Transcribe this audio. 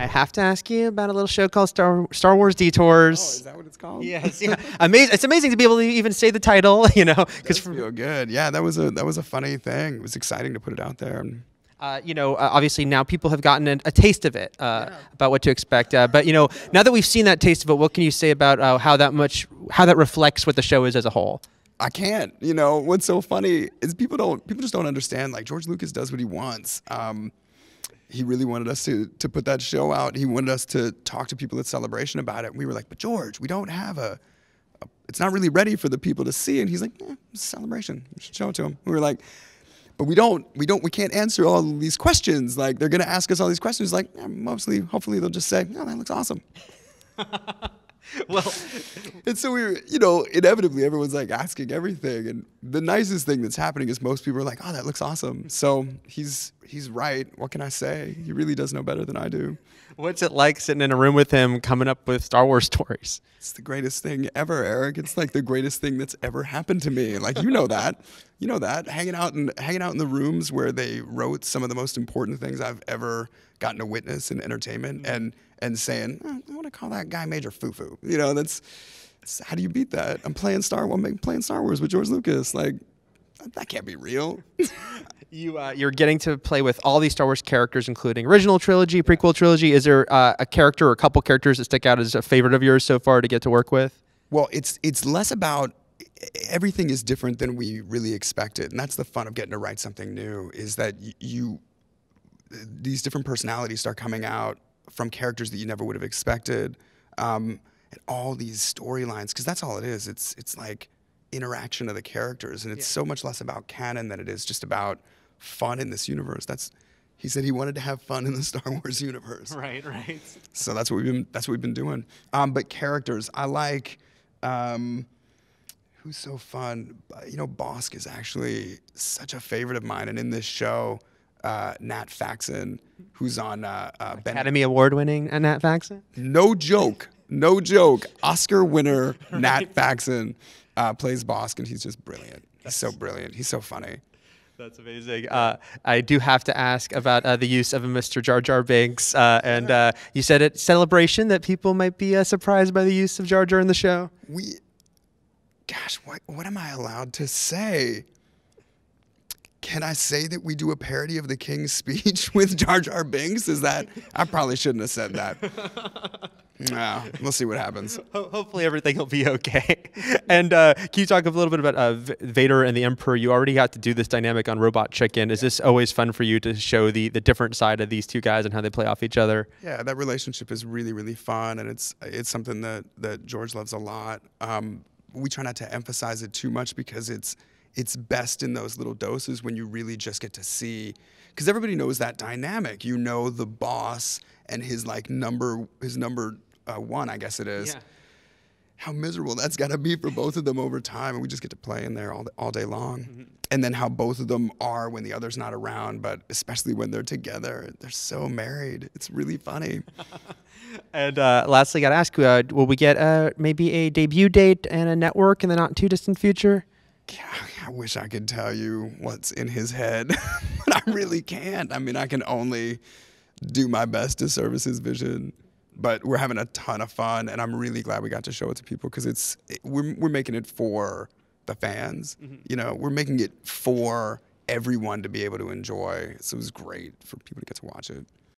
I have to ask you about a little show called Star Wars Detours. Oh, is that what it's called? Yes, yeah. Amazing. It's amazing to be able to even say the title, you know. Because feel good. Yeah, that was a funny thing. It was exciting to put it out there. Obviously now people have gotten a taste of it, about what to expect. But now that we've seen that taste of it, what can you say about how that reflects what the show is as a whole? I can't. What's so funny is people just don't understand. Like, George Lucas does what he wants. He really wanted us to put that show out. He wanted us to talk to people at Celebration about it. And we were like, but George, we don't have it's not really ready for the people to see. And he's like, it's a Celebration. We should show it to them. We were like, but we can't answer all these questions. Like, they're gonna ask us all these questions. Like, hopefully they'll just say, oh, that looks awesome. Well, and so we were, inevitably everyone's like asking everything. And the nicest thing that's happening is most people are like, oh, that looks awesome. So he's right. What can I say? He really does know better than I do. What's it like sitting in a room with him coming up with Star Wars stories? It's the greatest thing ever, Eric. It's like the greatest thing that's ever happened to me. Like, you know that. Hanging out in the rooms where they wrote some of the most important things I've ever gotten to witness in entertainment, and saying, I want to call that guy Major Foo-Foo. That's how do you beat that? I'm playing Star Wars with George Lucas. Like, that can't be real. You're getting to play with all these Star Wars characters, including original trilogy, prequel trilogy. Is there a character or a couple characters that stick out as a favorite of yours so far to get to work with? Well, it's less about everything is different than we really expected, and that's the fun of getting to write something new. Is that these different personalities start coming out from characters that you never would have expected, and all these storylines, because that's all it is. It's like interaction of the characters, and it's so much less about canon than it is just about fun in this universe. He said he wanted to have fun in the Star Wars universe. Right. So that's what we've been doing. But characters, I like. Who's so fun? Bosk is actually such a favorite of mine, and in this show, Nat Faxon, who's on Academy Award-winning Nat Faxon. No joke, Oscar winner Nat Faxon plays Bosk, and he's just brilliant. He's so brilliant. He's so funny. That's amazing. I do have to ask about the use of a Mr. Jar Jar Binks, and you said at Celebration that people might be surprised by the use of Jar Jar in the show. Gosh, what am I allowed to say? Can I say that we do a parody of the King's Speech with Jar Jar Binks? I probably shouldn't have said that. No, we'll see what happens. Hopefully everything will be okay. And can you talk a little bit about Vader and the Emperor? You already got to do this dynamic on Robot Chicken. Is this always fun for you to show the different side of these two guys and how they play off each other? Yeah, that relationship is really, really fun, and it's something that George loves a lot. We try not to emphasize it too much because it's best in those little doses when you really just get to see, because everybody knows that dynamic. The boss and his number one, I guess it is. Yeah. How miserable that's got to be for both of them over time, and we just get to play in there all day long. Mm-hmm. And then how both of them are when the other's not around, but especially when they're together, they're so married. It's really funny. And lastly, got to ask, will we get maybe a debut date and a network in the not too distant future? I wish I could tell you what's in his head, but I really can't. I mean, I can only do my best to service his vision, but we're having a ton of fun, and I'm really glad we got to show it to people, because we're making it for the fans. Mm-hmm. We're making it for everyone to be able to enjoy. So it was great for people to get to watch it.